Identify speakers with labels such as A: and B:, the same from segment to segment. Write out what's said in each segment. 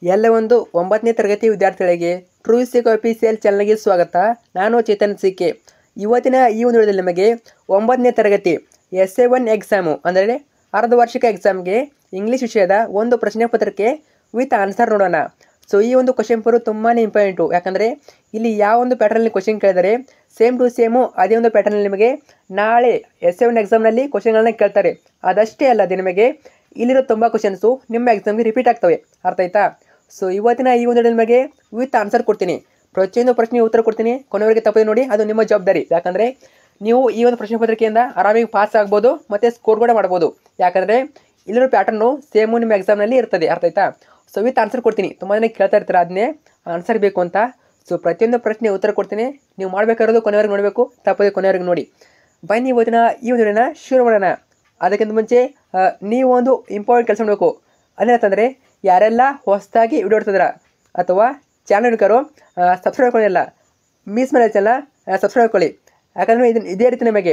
A: ಎಲ್ಲ ಒಂದು 9ನೇ ತರಗತಿ ವಿದ್ಯಾರ್ಥಿಗಳಿಗೆ ಟ್ರೂ ಸಿಕ್ ಅಫಿಷಿಯಲ್ ಚಾನಲ್ಗೆ ಸ್ವಾಗತ. ನಾನು ಚೇತನ್ ಸಿಕೆ. ಇವತ್ತಿನ ಈ ಒಂದು ವಿಡಿಯೋದಲ್ಲಿ ನಿಮಗೆ 9ನೇ ತರಗತಿ SA1 ಎಕ್ಸಾಮು ಅಂದರೆ ಅರ್ಧವಾರ್ಷಿಕ ಎಕ್ಸಾಮ್ಗೆ ಇಂಗ್ಲೀಷ್ ವಿಷಯದ ಒಂದು ಪ್ರಶ್ನೆ ಪತ್ರಿಕೆ ವಿತ್ ಆನ್ಸರ್ ನೋಡೋಣ. ಸೊ ಈ ಒಂದು ಕ್ವಶನ್ ಪೇಪರು ತುಂಬಾ ಇಂಪಾರ್ಟೆಂಟು. ಯಾಕಂದರೆ ಇಲ್ಲಿ ಯಾವ ಒಂದು ಪ್ಯಾಟರ್ನಲ್ಲಿ ಕ್ವಶನ್ ಕೇಳಿದರೆ ಸೇಮ್ ಟು ಸೇಮು ಅದೇ ಒಂದು ಪ್ಯಾಟರ್ನಲ್ಲಿ ನಿಮಗೆ ನಾಳೆ SA1 ಎಕ್ಸಾಮ್ನಲ್ಲಿ ಕ್ವಶನ್ಗಳನ್ನ ಕೇಳ್ತಾರೆ. ಅದಷ್ಟೇ ಅಲ್ಲದೆ ನಿಮಗೆ ಇಲ್ಲಿರೋ ತುಂಬ ಕ್ವಶನ್ಸು ನಿಮ್ಮ ಎಕ್ಸಾಮ್ಗೆ ರಿಪೀಟ್ ಆಗ್ತವೆ. ಅರ್ಥ ಆಯ್ತಾ? ಸೊ ಇವತ್ತಿನ ಈ ಒಂದು ನಿಮಗೆ ವಿತ್ ಆನ್ಸರ್ ಕೊಡ್ತೀನಿ. ಪ್ರತಿಯೊಂದು ಪ್ರಶ್ನೆಗೆ ಉತ್ತರ ಕೊಡ್ತೀನಿ. ಕೊನೆವರೆಗೆ ತಪ್ಪದೆ ನೋಡಿ, ಅದು ನಿಮ್ಮ ಜವಾಬ್ದಾರಿ. ಯಾಕಂದರೆ ನೀವು ಈ ಒಂದು ಪ್ರಶ್ನೆ ಪತ್ರಿಕೆಯಿಂದ ಆರಾಮಾಗಿ ಪಾಸ್ ಆಗ್ಬೋದು ಮತ್ತು ಸ್ಕೋರ್ ಕೂಡ ಮಾಡ್ಬೋದು. ಯಾಕಂದರೆ ಇಲ್ಲಿರೋ ಪ್ಯಾಟರ್ನು ಸೇಮು ನಿಮ್ಮ ಎಕ್ಸಾಮ್ನಲ್ಲಿ ಇರ್ತದೆ. ಅರ್ಥ ಆಯ್ತಾ? ಸೊ ವಿತ್ ಆನ್ಸರ್ ಕೊಡ್ತೀನಿ. ತುಂಬ ಜನ ಕೇಳ್ತಾ ಇರ್ತಾರೆ ಅದನ್ನೇ ಆನ್ಸರ್ ಬೇಕು ಅಂತ. ಸೊ ಪ್ರತಿಯೊಂದು ಪ್ರಶ್ನೆ ಉತ್ತರ ಕೊಡ್ತೀನಿ. ನೀವು ಮಾಡಬೇಕಾಗಿರೋದು ಕೊನೆವರೆಗೆ ನೋಡಬೇಕು, ತಪ್ಪದೆ ಕೊನೆವರೆಗೆ ನೋಡಿ. ಬನ್ನಿ ಇವತ್ತಿನ ಈ ಒಂದು ವಿಡಿಯೋನ ಶುರು ಮಾಡೋಣ. ಅದಕ್ಕಿಂತ ಮುಂಚೆ ನೀವು ಒಂದು ಇಂಪಾರ್ಟೆಂಟ್ ಕೆಲಸ ಮಾಡಬೇಕು. ಅದೇನಂತಂದರೆ ಯಾರೆಲ್ಲ ಹೊಸದಾಗಿ ವಿಡಿಯೋ ಇಡ್ತಿದ್ರ ಅಥವಾ ಚಾನಲ್ ಹುಡುಕರು ಸಬ್ಸ್ಕ್ರೈಬ್ ಹಾಕೊಳ್ಳಿಲ್ಲ, ಮಿಸ್ ಮಾಡೋ ಚಾನಲ್ ಸಬ್ಸ್ಕ್ರೈಬ್ ಹಾಕೊಳ್ಳಿ. ಯಾಕಂದರೆ ಇದೇ ರೀತಿ ನಿಮಗೆ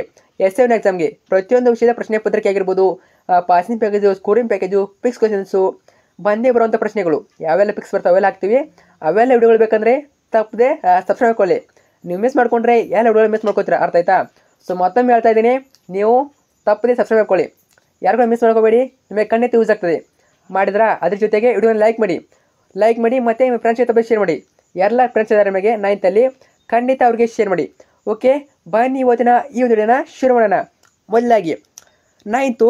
A: SA1 ಎಕ್ಸಾಮ್ಗೆ ಪ್ರತಿಯೊಂದು ವಿಷಯದ ಪ್ರಶ್ನೆ ಪತ್ರಿಕೆ ಆಗಿರ್ಬೋದು, passing package, scoring package, fix questions, ಬಂದೇ ಬರುವಂಥ ಪ್ರಶ್ನೆಗಳು ಯಾವೆಲ್ಲ ಫಿಕ್ಸ್ ಬರ್ತಾವೆ ಅವೆಲ್ಲ ಹಾಕ್ತೀವಿ. ಅವೆಲ್ಲ ವಿಡಿಯೋಗಳು ಬೇಕಂದರೆ ತಪ್ಪದೆ ಸಬ್ಸ್ಕ್ರೈಬ್ ಹಾಕೊಳ್ಳಿ. ನೀವು ಮಿಸ್ ಮಾಡ್ಕೊಂಡ್ರೆ ಎಲ್ಲ ವಿಡಿಯೋ ಮಿಸ್ ಮಾಡ್ಕೋತೀರ. ಅರ್ಥ ಆಯ್ತಾ? ಸೊ ಮತ್ತೊಮ್ಮೆ ಹೇಳ್ತಾ ಇದ್ದೀನಿ, ನೀವು ತಪ್ಪದೆ ಸಬ್ಸ್ಕ್ರೈಬ್ ಹಾಕೊಳ್ಳಿ. ಯಾರಿಗೂ ಮಿಸ್ ಮಾಡ್ಕೋಬೇಡಿ, ನಿಮಗೆ ಖಂಡಿತ ಯೂಸ್ ಆಗ್ತದೆ. ಮಾಡಿದ್ರಾ ಅದ್ರ ಜೊತೆಗೆ ವಿಡಿಯೋನ ಲೈಕ್ ಮಾಡಿ ಮತ್ತು ನಿಮ್ಮ ಫ್ರೆಂಡ್ಸ್ ಜೊತೆ ಶೇರ್ ಮಾಡಿ. ಯಾರೆಲ್ಲ ಫ್ರೆಂಡ್ಸ್ ಇದ್ದಾರೆ ನಿಮಗೆ 9th ಖಂಡಿತ ಅವ್ರಿಗೆ ಶೇರ್ ಮಾಡಿ. ಓಕೆ, ಬನ್ನಿ ಇವತ್ತಿನ ಈ ಒಂದು ವಿಡಿಯೋನ ಶುರು ಮಾಡೋಣ. ಮೊದಲಾಗಿ 9th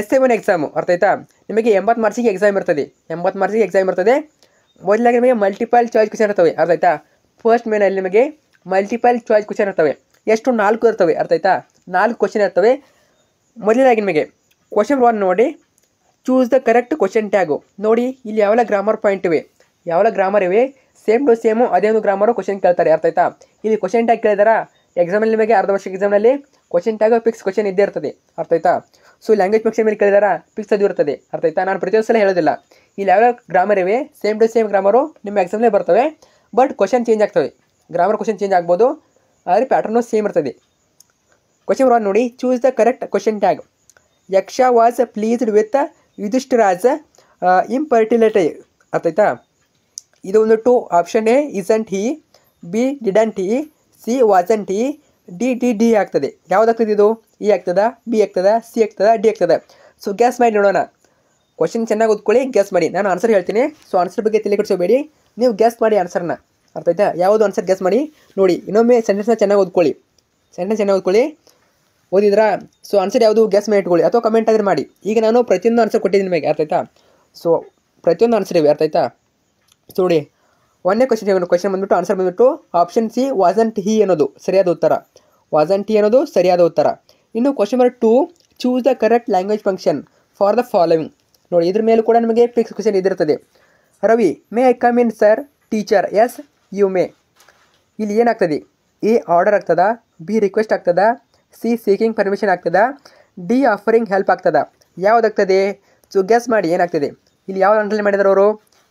A: SA1 ಎಕ್ಸಾಮು. ಅರ್ಥ ಆಯ್ತಾ? ನಿಮಗೆ 80 ಮಾರ್ಕ್ಸಿಗೆ ಎಕ್ಸಾಮ್ ಇರ್ತದೆ. 80 ಮಾರ್ಕ್ಸಿಗೆ ಎಕ್ಸಾಮ್ ಇರ್ತದೆ. ಮೊದಲಾಗಿ ನಿಮಗೆ ಮಲ್ಟಿಪಲ್ ಚಾಯ್ಸ್ ಕ್ವಶನ್ ಇರ್ತವೆ. ಅರ್ಥ ಆಯ್ತಾ? ಫಸ್ಟ್ ಮೇನಲ್ಲಿ ನಿಮಗೆ ಮಲ್ಟಿಪಲ್ ಚಾಯ್ಸ್ ಕ್ವಶನ್ ಇರ್ತವೆ. ಎಷ್ಟು 4 ಇರ್ತವೆ. ಅರ್ಥ ಆಯ್ತಾ? 4 ಕ್ವಶನ್ ಇರ್ತವೆ. ಮೊದಲಾಗಿ ನಿಮಗೆ ಕ್ವಶನ್ 1 ನೋಡಿ, choose the correct question tag. ನೋಡಿ ಇಲ್ಲಿ ಯಾವೆಲ್ಲ ಗ್ರಾಮರ್ ಪಾಯಿಂಟ್ ಇವೆ, ಯಾವೆಲ್ಲ ಗ್ರಾಮರ್ ಇವೆ, ಸೇಮ್ ಟು ಸೇಮು ಅದೇ ಒಂದು ಗ್ರಾಮರು ಕ್ವಶನ್ ಕೇಳ್ತಾರೆ. ಅರ್ಥ ಆಯ್ತಾ? ಇಲ್ಲಿ ಕ್ವಶನ್ ಟ್ಯಾಗ್ ಕೇಳಿದಾರಾ ಎಕ್ಸಾಮಲ್ಲಿ ನಿಮಗೆ ಅರ್ಧ ವರ್ಷ ಎಕ್ಸಾಮ್ನಲ್ಲಿ ಕ್ವಶನ್ ಟ್ಯಾಗು ಫಿಕ್ಸ್ ಕ್ವಶನ್ ಇದ್ದೇ ಇರ್ತದೆ. ಅರ್ಥ ಆಯ್ತಾ? ಸೊ ಲ್ಯಾಂಗ್ವೇಜ್ ಪರೀಕ್ಷೆ ಮೇಲೆ ಕೇಳಿದಾರಾ ಫಿಕ್ಸ್ ಅದು ಇರ್ತದೆ. ಅರ್ಥ ಆಯ್ತಾ? ನಾನು ಪ್ರತಿಯೊಂದು ಸಲ ಹೇಳೋದಿಲ್ಲ. ಇಲ್ಲಿ ಯಾವ್ಯಾವ ಗ್ರಾಮರ್ ಇವೆ ಸೇಮ್ ಟು ಸೇಮ್ ಗ್ರಾಮರು ನಿಮ್ಮ ಎಕ್ಸಾಮ್ಲೇ ಬರ್ತವೆ. ಬಟ್ ಕ್ವಶನ್ ಚೇಂಜ್ ಆಗ್ತವೆ. ಗ್ರಾಮರ್ ಕ್ವಶನ್ ಚೇಂಜ್ ಆಗ್ಬೋದು, ಆದರೆ ಪ್ಯಾಟರ್ನು ಸೇಮ್ ಇರ್ತದೆ. ಕ್ವಶನ್ 1 ನೋಡಿ, choose the correct question tag. ಯಕ್ಷ ವಾಸ್ ಪ್ಲೀಸ್ಡ್ ವಿತ್ ಯುಧಿಷ್ಠಿರಾಜ್ ಇಂಪರ್ಟಿಲಿಟಿ. ಅರ್ಥ ಆಯ್ತಾ? ಇದು ಒಂದು 2 option. A isn't he, B didn't he, C wasn't he, D ಆಗ್ತದೆ. ಯಾವುದಾಗ್ತದೆ ಇದು? ಇ ಆಗ್ತದ, ಬಿ ಆಗ್ತದ, ಸಿ ಆಗ್ತದ, ಡಿ ಆಗ್ತದೆ. ಸೊ ಗ್ಯಾಸ್ ಮಾಡಿ ನೋಡೋಣ. ಕ್ವಶನ್ ಚೆನ್ನಾಗಿ ಓದ್ಕೊಳ್ಳಿ, ಗ್ಯಾಸ್ ಮಾಡಿ. ನಾನು ಆನ್ಸರ್ ಹೇಳ್ತೀನಿ. ಸೊ ಆನ್ಸರ್ ಬಗ್ಗೆ ತಲೆ ಕೆಡಿಸೋಬೇಡಿ, ನೀವು ಗ್ಯಾಸ್ ಮಾಡಿ ಆನ್ಸರ್ನ. ಅರ್ಥ ಆಯ್ತಾ? ಯಾವುದು ಆನ್ಸರ್ ಗ್ಯಾಸ್ ಮಾಡಿ ನೋಡಿ. ಇನ್ನೊಮ್ಮೆ ಸೆಂಟೆನ್ಸ್ನ ಚೆನ್ನಾಗಿ ಓದ್ಕೊಳ್ಳಿ. ಓದಿದ್ರಾ? ಸೊ ಆನ್ಸರ್ ಯಾವುದು ಗ್ಯಾಸ್ ಮಾಡಿ ಇಟ್ಕೊಳ್ಳಿ, ಅಥವಾ ಕಮೆಂಟ್ ಆದ್ರೆ ಮಾಡಿ. ಈಗ ನಾನು ಪ್ರತಿಯೊಂದು ಆನ್ಸರ್ ಕೊಟ್ಟಿದ್ದೀನಿ ನಿಮಗೆ. ಅರ್ಥ ಆಯ್ತಾ? ಸೊ ಪ್ರತಿಯೊಂದು ಆನ್ಸರ್ ಇವೆ. ಅರ್ಥ ಆಯ್ತಾ? ಸೊ ನೋಡಿ, 1ನೇ ಕ್ವಶನ್ ಬಂದ್ಬಿಟ್ಟು ಆನ್ಸರ್ ಬಂದ್ಬಿಟ್ಟು ಆಪ್ಷನ್ ಸಿ ವಾಸಂಟ್ ಹಿ ಅನ್ನೋದು ಸರಿಯಾದ ಉತ್ತರ. ವಾಸಂಟ್ ಹಿ ಅನ್ನೋದು ಸರಿಯಾದ ಉತ್ತರ. ಇನ್ನು question number 2, choose the correct language function for the following. ನೋಡಿ, ಇದ್ರ ಮೇಲೂ ಕೂಡ ನಿಮಗೆ ಫಿಕ್ಸ್ ಕ್ವಶನ್ ಇದಿರ್ತದೆ. Ravi, may I come in sir? Teacher, yes you may. ಇಲ್ಲಿ ಏನಾಗ್ತದೆ? ಎ ಆರ್ಡರ್ ಆಗ್ತದ, ಬಿ ರಿಕ್ವೆಸ್ಟ್ ಆಗ್ತದ, ಸಿ ಸೀಕಿಂಗ್ ಪರ್ಮಿಷನ್ ಆಗ್ತದ, ಡಿ ಆಫರಿಂಗ್ ಹೆಲ್ಪ್ ಆಗ್ತದ. ಯಾವುದಾಗ್ತದೆ? ಸೊ ಗೆಸ್ ಮಾಡಿ ಏನಾಗ್ತದೆ. ಇಲ್ಲಿ ಯಾವ್ದು ಅಂಡರ್ಲೈನ್ ಮಾಡಿದಾರೆ ಅವರು?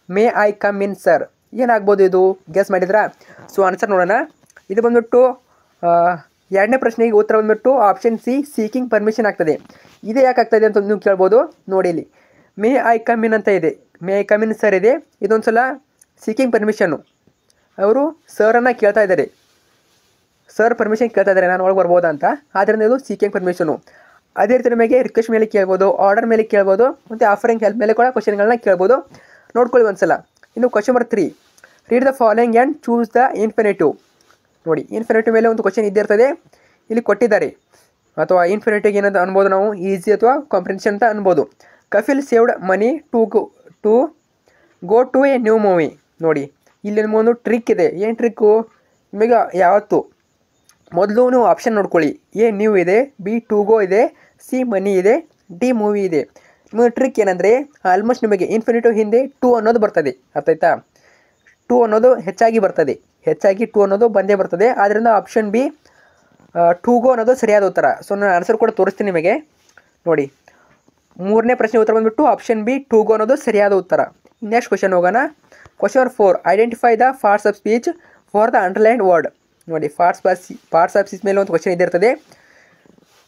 A: May I come in sir. ಏನಾಗ್ಬೋದು ಇದು? ಗೆಸ್ ಮಾಡಿದ್ರಾ? ಸೊ ಆನ್ಸರ್ ನೋಡೋಣ. ಇದು ಬಂದ್ಬಿಟ್ಟು 2ನೇ ಪ್ರಶ್ನೆಗೆ ಉತ್ತರ ಬಂದ್ಬಿಟ್ಟು ಆಪ್ಷನ್ ಸಿ ಸೀಕಿಂಗ್ ಪರ್ಮಿಷನ್ ಆಗ್ತದೆ. ಇದು ಯಾಕೆ ಆಗ್ತದೆ ಅಂತ ನೀವು ಕೇಳ್ಬೋದು. ನೋಡಿ, ಇಲ್ಲಿ ಮೇ ಐ ಕಮ್ ಇನ್ ಅಂತ ಇದೆ, May I come in sir ಇದೆ. ಇದೊಂದು ಸಲ ಸೀಕಿಂಗ್ ಪರ್ಮಿಷನ್ನು. ಅವರು ಸರನ್ನು ಕೇಳ್ತಾ ಇದ್ದಾರೆ, ಸರ್ ಪರ್ಮಿಷನ್ ಕೇಳ್ತಾ ಇದ್ದಾರೆ, ನಾನು ಒಳಗೆ ಬರ್ಬೋದಾ ಅಂತ. ಆದ್ದರಿಂದ ಇದು ಸೀಕಿಂಗ್ ಪರ್ಮಿಷನು. ಅದೇ ರೀತಿ ನಿಮಗೆ ರಿಕ್ವೆಸ್ಟ್ ಮೇಲೆ ಕೇಳ್ಬೋದು, ಆರ್ಡರ್ ಮೇಲೆ ಕೇಳ್ಬೋದು, ಮತ್ತು ಆಫರಿಂಗ್ ಹೆಲ್ಪ್ ಮೇಲೆ ಕೂಡ ಕ್ವಶನ್ಗಳನ್ನ ಕೇಳ್ಬೋದು. ನೋಡ್ಕೊಳ್ಳಿ ಒಂದ್ಸಲ. ಇನ್ನು question number 3, read the following and choose the infinitive. ನೋಡಿ, ಇನ್ಫಿನಿಟಿವ್ ಮೇಲೆ ಒಂದು ಕ್ವಶನ್ ಇದ್ದೇ ಇರ್ತದೆ. ಇಲ್ಲಿ ಕೊಟ್ಟಿದ್ದಾರೆ, ಅಥವಾ ಇನ್ಫಿನಿಟಿವ್ ಏನಂತ ಅನ್ಬೋದು ನಾವು, ಈಸಿ ಅಥವಾ ಕಾಂಪ್ರಿಹೆನ್ಷನ್ ಅಂತ ಅನ್ಬೋದು. Kapil saved money to go to a new movie. ನೋಡಿ, ಇಲ್ಲಿ ನಿಮಗೊಂದು ಟ್ರಿಕ್ ಇದೆ. ಏನು ಟ್ರಿಕ್ಕು? ನಿಮಗೆ ಯಾವತ್ತು ಮೊದಲು ನೀವು ಆಪ್ಷನ್ ನೋಡ್ಕೊಳ್ಳಿ. ಎ ನ್ಯೂ ಇದೆ, ಬಿ ಟು ಗೋ ಇದೆ, ಸಿ ಮನಿ ಇದೆ, ಡಿ ಮೂವಿ ಇದೆ. ನಿಮಗೆ ಟ್ರಿಕ್ ಏನಂದರೆ ಆಲ್ಮೋಸ್ಟ್ ನಿಮಗೆ ಇನ್ಫಿನಿಟಿವ್ ಹಿಂದೆ 2 ಅನ್ನೋದು ಬರ್ತದೆ. ಅರ್ಥ ಆಯ್ತಾ? 2 ಅನ್ನೋದು ಹೆಚ್ಚಾಗಿ ಬರ್ತದೆ. ಹೆಚ್ಚಾಗಿ 2 ಅನ್ನೋದು ಬಂದೇ ಬರ್ತದೆ. ಆದ್ದರಿಂದ ಆಪ್ಷನ್ ಬಿ ಟು ಗೋ ಅನ್ನೋದು ಸರಿಯಾದ ಉತ್ತರ. ಸೊ ನಾನು ಆನ್ಸರ್ ಕೂಡ ತೋರಿಸ್ತೀನಿ ನಿಮಗೆ. ನೋಡಿ, 3ನೇ ಪ್ರಶ್ನೆ ಉತ್ತರ ಬಂದುಬಿಟ್ಟು ಆಪ್ಷನ್ ಬಿ ಟು ಗೋ ಅನ್ನೋದು ಸರಿಯಾದ ಉತ್ತರ. ನೆಕ್ಸ್ಟ್ ಕ್ವಶನ್ ಹೋಗೋಣ. Question number 4, identify the parts of speech for the underlined word. ನೋಡಿ, ಪಾರ್ಟ್ಸ್ ಆಫ್ ಸ್ಪೀಚ್ ಮೇಲೆ ಒಂದು ಕ್ವಶನ್ ಇದ್ದಿರ್ತದೆ.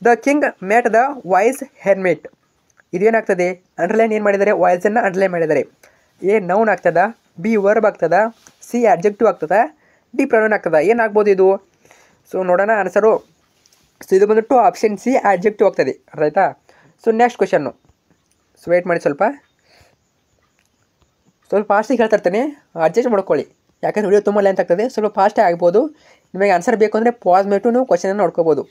A: The king met the wise hermit. ಇದೇನಾಗ್ತದೆ? ಅಂಡರ್ಲೈನ್ ಏನು ಮಾಡಿದ್ದಾರೆ? ವಾಯ್ಸನ್ನು ಅಂಡರ್ಲೈನ್ ಮಾಡಿದ್ದಾರೆ. ಎ ನೌನ್ ಆಗ್ತದ, ಬಿ ವರ್ಬ್ ಆಗ್ತದ, ಸಿ ಅಡ್ಜೆಕ್ಟಿವ್ ಆಗ್ತದ, ಡಿ ಪ್ರೊನೌನ್ ಆಗ್ತದ. ಏನಾಗ್ಬೋದು ಇದು? ಸೊ ನೋಡೋಣ ಆನ್ಸರು. ಸೊ ಇದು ಬಂದ್ಬಿಟ್ಟು ಆಪ್ಷನ್ ಸಿ ಅಡ್ಜೆಕ್ಟಿವ್ ಆಗ್ತದೆ. ಅರ್ಥ ಆಯ್ತಾ? So next question. So wait ಮಾಡಿ ಸ್ವಲ್ಪ ಫಾಸ್ಟಿಗೆ ಹೇಳ್ತಾ ಇರ್ತೀನಿ, ಅಡ್ಜಸ್ಟ್ ಮಾಡ್ಕೊಳ್ಳಿ. ಯಾಕಂದರೆ ವಿಡಿಯೋ ತುಂಬ ಲೆಂತ್ ಆಗ್ತದೆ, ಸ್ವಲ್ಪ ಫಾಸ್ಟೇ ಆಗ್ಬೋದು. ನಿಮಗೆ ಆನ್ಸರ್ ಬೇಕು ಅಂದರೆ ಪಾಸ್ ಮಾಡಿಟ್ಟು ನೀವು ಕ್ವಶನನ್ನು ನೋಡ್ಕೋಬೋದು.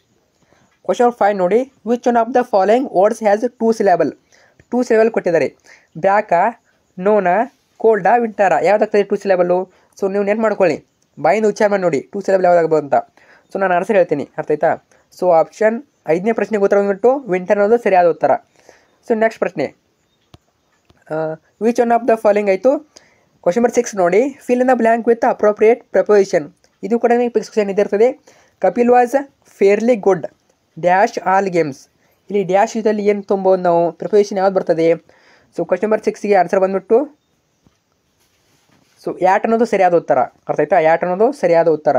A: ಕ್ವಶನ್ 5 ನೋಡಿ, which one of the following words has 2 syllable? 2 syllable ಕೊಟ್ಟಿದ್ದಾರೆ. Back, ನೋನ, cold, ವಿಂಟಾರ. ಯಾವುದಾಗ್ತದೆ 2 ಸಿಲೆಬಲ್ಲು? ಸೊ ನೀವು ನೆನ್ಪು ಮಾಡ್ಕೊಳ್ಳಿ, ಬಾಯಿಂದ ಉಚ್ಚಾರ ಮಾಡಿ ನೋಡಿ 2 ಸಿಲೆಬಲ್ ಯಾವುದಾಗ್ಬೋದು ಅಂತ. ಸೊ ನಾನು ಆನ್ಸರ್ ಹೇಳ್ತೀನಿ, ಅರ್ಥ ಆಯ್ತಾ? ಸೊ ಆಪ್ಷನ್ 5ನೇ ಪ್ರಶ್ನೆಗೆ ಉತ್ತರ ಬಂದ್ಬಿಟ್ಟು ವಿಂಟರ್ ಅನ್ನೋದು ಸರಿಯಾದ ಉತ್ತರ. ಸೊ ನೆಕ್ಸ್ಟ್ ಪ್ರಶ್ನೆ, which one of the following ಆಯಿತು. ಕ್ವಶನ್ ನಂಬರ್ 6 ನೋಡಿ, fill in the blank with appropriate preposition. ಇದು ಕೂಡ ನಿಮಗೆ ಫಿಕ್ಸ್ ಕ್ವಶನ್ ಇದಿರ್ತದೆ. Kapil was fairly good dash all games. ಇಲ್ಲಿ ಡ್ಯಾಶ್ ಇದರಲ್ಲಿ ಏನು ತುಂಬೋದು ನಾವು? ಪ್ರಪೋಸಿಷನ್ ಯಾವ್ದು ಬರ್ತದೆ? ಸೊ ಕ್ವಶನ್ ನಂಬರ್ 6ಗೆ ಆನ್ಸರ್ ಬಂದ್ಬಿಟ್ಟು ಸೊ ಯಾಟ್ ಅನ್ನೋದು ಸರಿಯಾದ ಉತ್ತರ. ಅರ್ಥ ಆಯ್ತಾ? ಯಾಟ್ ಅನ್ನೋದು ಸರಿಯಾದ ಉತ್ತರ.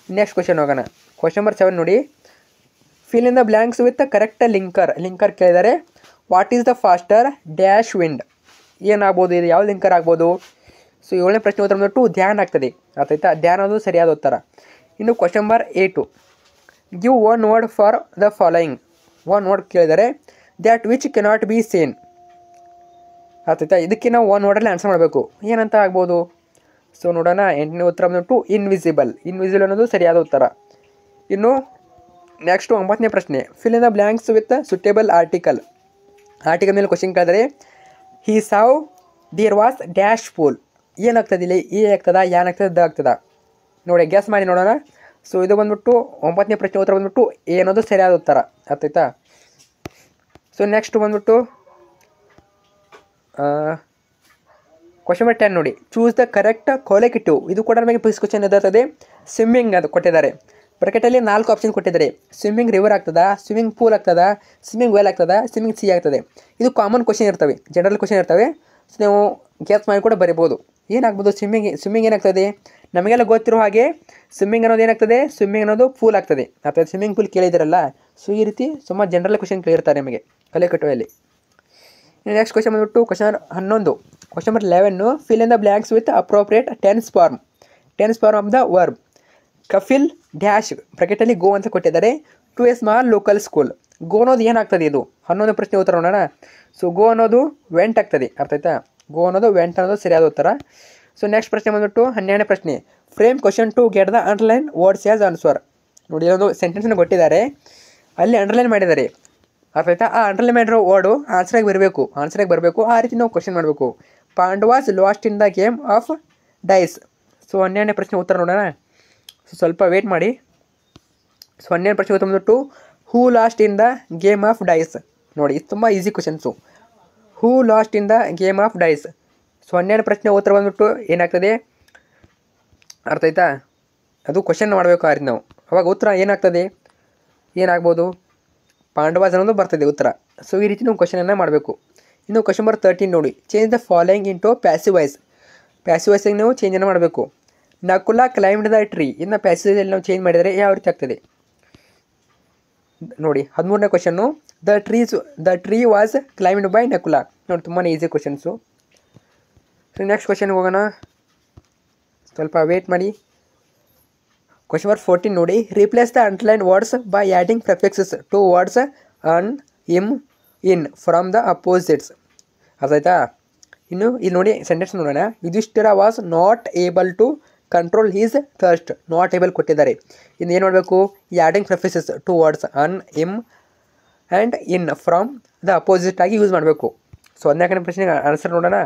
A: ನೆಕ್ಸ್ಟ್ ಕ್ವಶನ್ ಹೋಗೋಣ. ಕ್ವಶನ್ ನಂಬರ್ 7 ನೋಡಿ, fill in the blanks with correct linker ಕೇಳಿದ್ದಾರೆ. What is the faster dash wind? ಏನಾಗ್ಬೋದು ಇದು? ಯಾವ ಲಿಂಕರ್ ಆಗ್ಬೋದು? ಸೊ 7ನೇ ಪ್ರಶ್ನೆ ಉತ್ತರ ಬಂದ್ಬಿಟ್ಟು ಧ್ಯಾನ್ ಆಗ್ತದೆ. ಅರ್ಥ ಆಯ್ತಾ? ಧ್ಯಾನ ಅನ್ನೋದು ಸರಿಯಾದ ಉತ್ತರ. ಇನ್ನು question number 8, give 1 word for the following. 1 word ಕೇಳಿದರೆ, that which cannot be seen. ಅರ್ಥ ಆಯ್ತಾ? ಇದಕ್ಕೆ ನಾವು 1 ವರ್ಡಲ್ಲಿ ಆನ್ಸರ್ ಮಾಡಬೇಕು. ಏನಂತ ಆಗ್ಬೋದು? ಸೊ ನೋಡೋಣ. 8ನೇ ಉತ್ತರ ಬಂದ್ಬಿಟ್ಟು ಇನ್ವಿಸಿಬಲ್ ಅನ್ನೋದು ಸರಿಯಾದ ಉತ್ತರ. ಇನ್ನು ನೆಕ್ಸ್ಟು 9ನೇ ಪ್ರಶ್ನೆ, fill in the blanks with suitable article ಮೇಲೆ ಕ್ವಶನ್ ಕೇಳಿದರೆ, ಹಿ ಸಾವ್ ದೇರ್ ವಾಸ್ ಡ್ಯಾಶ್ ಪೂಲ್. ಏನಾಗ್ತದೆ ಇಲ್ಲಿ? ಎ ಆಗ್ತದ, ಯಾನ್ ಆಗ್ತದೆ, ದ ಆಗ್ತದ? ನೋಡಿ ಗ್ಯಾಸ್ ಮಾಡಿ ನೋಡೋಣ. ಸೊ ಇದು ಬಂದ್ಬಿಟ್ಟು 9ನೇ ಪ್ರಶ್ನೆ ಉತ್ತರ ಬಂದ್ಬಿಟ್ಟು ಎ ಅನ್ನೋದು ಸರಿಯಾದ ಉತ್ತರ. ಅರ್ಥ ಆಯ್ತಾ? ಸೊ ನೆಕ್ಸ್ಟ್ ಬಂದ್ಬಿಟ್ಟು ಕ್ವಶನ್ ನಂಬರ್ 10 ನೋಡಿ, ಚೂಸ್ ದ ಕರೆಕ್ಟ್ ಕೊಲೆಕ್ಟಿವ್. ಇದು ಕೂಡ ನಮಗೆ ಫಿಕ್ಸ್ ಕ್ವಶನ್ ಇರ್ತದೆ. ಸ್ವಿಮ್ಮಿಂಗ್ ಅದು ಕೊಟ್ಟಿದ್ದಾರೆ. ಬ್ರಾಕೆಟಲ್ಲಿ 4 ಆಪ್ಷನ್ ಕೊಟ್ಟಿದ್ದಾರೆ. ಸ್ವಿಮ್ಮಿಂಗ್ ರಿವರ್ ಆಗ್ತದ, ಸ್ವಿಮ್ಮಿಂಗ್ ಪೂಲ್ ಆಗ್ತದ, ಸ್ವಿಮ್ಮಿಂಗ್ ವೆಲ್ ಆಗ್ತದ, ಸ್ವಿಮ್ಮಿಂಗ್ ಸಿ ಆಗ್ತದೆ. ಇದು ಕಾಮನ್ ಕ್ವಶನ್ ಇರ್ತವೆ, ಜನರಲ್ ಕ್ವಶನ್ ಇರ್ತವೆ. ಸೊ ನೀವು ಗ್ಯಾಸ್ ಮಾಡಿ ಕೂಡ ಬರಿಬೋದು. ಏನಾಗ್ಬೋದು? ಸ್ವಿಮ್ಮಿಂಗ್ ಏನಾಗ್ತದೆ? ನಮಗೆಲ್ಲ ಗೊತ್ತಿರೋ ಹಾಗೆ ಸ್ವಿಮ್ಮಿಂಗ್ ಅನ್ನೋದು ಏನಾಗ್ತದೆ? ಸ್ವಿಮ್ಮಿಂಗ್ ಅನ್ನೋದು ಪೂಲ್ ಆಗ್ತದೆ. ಅಥವಾ ಸ್ವಿಮ್ಮಿಂಗ್ ಪೂಲ್ ಕೇಳಿದಿರಲ್ಲ. ಸೊ ಈ ರೀತಿ ಸುಮಾರು ಜನರಲ್ ಕ್ವಶನ್ ಕೇಳಿರ್ತಾರೆ ನಿಮಗೆ ಕಲೆ ಕಟ್ಟುವಲ್ಲಿ. ನೆಕ್ಸ್ಟ್ ಕ್ವಶನ್ ಬಂದ್ಬಿಟ್ಟು question 11. Question number 11, fill in the blanks with appropriate tense form of the verb. Kapil dash ಬ್ರಾಕೆಟಲ್ಲಿ ಗೋ ಅಂತ ಕೊಟ್ಟಿದ್ದಾರೆ. To a small local school. Go ಅನ್ನೋದು ಏನಾಗ್ತದೆ? ಇದು 11ನೇ ಪ್ರಶ್ನೆ ಉತ್ತರ ನೋಡೋಣ. ಸೊ ಗೋ ಅನ್ನೋದು ವೆಂಟ್ ಆಗ್ತದೆ. ಅರ್ಥ ಆಯ್ತಾ? ಗೋ ಅನ್ನೋದು ವೆಂಟ್ ಅನ್ನೋದು ಸರಿಯಾದ ಉತ್ತರ. ಸೊ ನೆಕ್ಸ್ಟ್ ಪ್ರಶ್ನೆ ಬಂದ್ಬಿಟ್ಟು 12ನೇ ಪ್ರಶ್ನೆ, frame question to get the underline words as answer. ನೋಡಿ ಒಂದು ಸೆಂಟೆನ್ಸನ್ನು ಕೊಟ್ಟಿದ್ದಾರೆ, ಅಲ್ಲಿ ಅಂಡರ್ಲೈನ್ ಮಾಡಿದ್ದಾರೆ. ಅರ್ಥ ಆಯ್ತಾ? ಆ ಅಂಡರ್ಲೈನ್ ಮಾಡಿರೋ ವರ್ಡು ಆನ್ಸರಾಗಿ ಬರಬೇಕು. ಆ ರೀತಿ ನಾವು ಕ್ವಶನ್ ಮಾಡಬೇಕು. Pandavas lost in the game of dice. So 12ನೇ ಪ್ರಶ್ನೆ ಉತ್ತರ ನೋಡೋಣ. ಸೊ ಸ್ವಲ್ಪ ವೇಟ್ ಮಾಡಿ. ಸೊ 12ನೇ ಪ್ರಶ್ನೆ ಉತ್ತರ ಬಂದ್ಬಿಟ್ಟು who lost in the game of dice. ನೋಡಿ ಇದು ತುಂಬ easy questions. Who lost in the game of dice. So 12ನೇ ಪ್ರಶ್ನೆ ಉತ್ತರ ಬಂದ್ಬಿಟ್ಟು ಏನಾಗ್ತದೆ? ಅರ್ಥ ಆಯ್ತಾ? ಅದು ಕ್ವಶನ್ ಮಾಡಬೇಕು ಆ ರೀತಿ ನಾವು. ಅವಾಗ ಉತ್ತರ ಏನಾಗ್ಬೋದು? ಪಾಂಡವಾಸ್ ಅನ್ನೋದು ಬರ್ತದೆ ಉತ್ತರ. ಸೊ ಈ ರೀತಿ ನಾವು ಕ್ವಶನನ್ನು ಮಾಡಬೇಕು. ಇನ್ನು ಕ್ವಶನ್ ನಂಬರ್ 13 ನೋಡಿ, change the following into passive ವಾಯ್ಸಿಗೆ ನಾವು ಚೇಂಜನ್ನು ಮಾಡಬೇಕು. Nakula climbed the tree. ಇನ್ನು ಪ್ಯಾಸಿವಲ್ಲಿ ನಾವು ಚೇಂಜ್ ಮಾಡಿದರೆ ಯಾವ ರೀತಿ ಆಗ್ತದೆ ನೋಡಿ. 13ನೇ question, the tree was climbed by Nakula. ನೋಡಿ ತುಂಬಾ ಈಸಿ ಕ್ವಶನ್ಸು. ಸೊ ನೆಕ್ಸ್ಟ್ ಕ್ವಶನ್ಗೆ ಹೋಗೋಣ, ಸ್ವಲ್ಪ ವೇಟ್ ಮಾಡಿ. ಕ್ವಶನ್ ನಂಬರ್ 14 ನೋಡಿ, replace the underline words by adding prefixes to words un, im, in from the opposites. ಅರ್ಥ ಆಯ್ತಾ? ಇನ್ನು ಇಲ್ಲಿ ನೋಡಿ ಸೆಂಟೆನ್ಸ್ ನೋಡೋಣ. Yudhishthira was not able to control his thirst. Not able ಕೊಟ್ಟಿದ್ದಾರೆ. ಇನ್ನು ಏನು ಮಾಡಬೇಕು? Adding prefixes to words un, im and in from the opposite ಆಗಿ ಯೂಸ್ ಮಾಡಬೇಕು. ಸೊ 14ನೇ ಪ್ರಶ್ನೆಗೆ ಆನ್ಸರ್ ನೋಡೋಣ.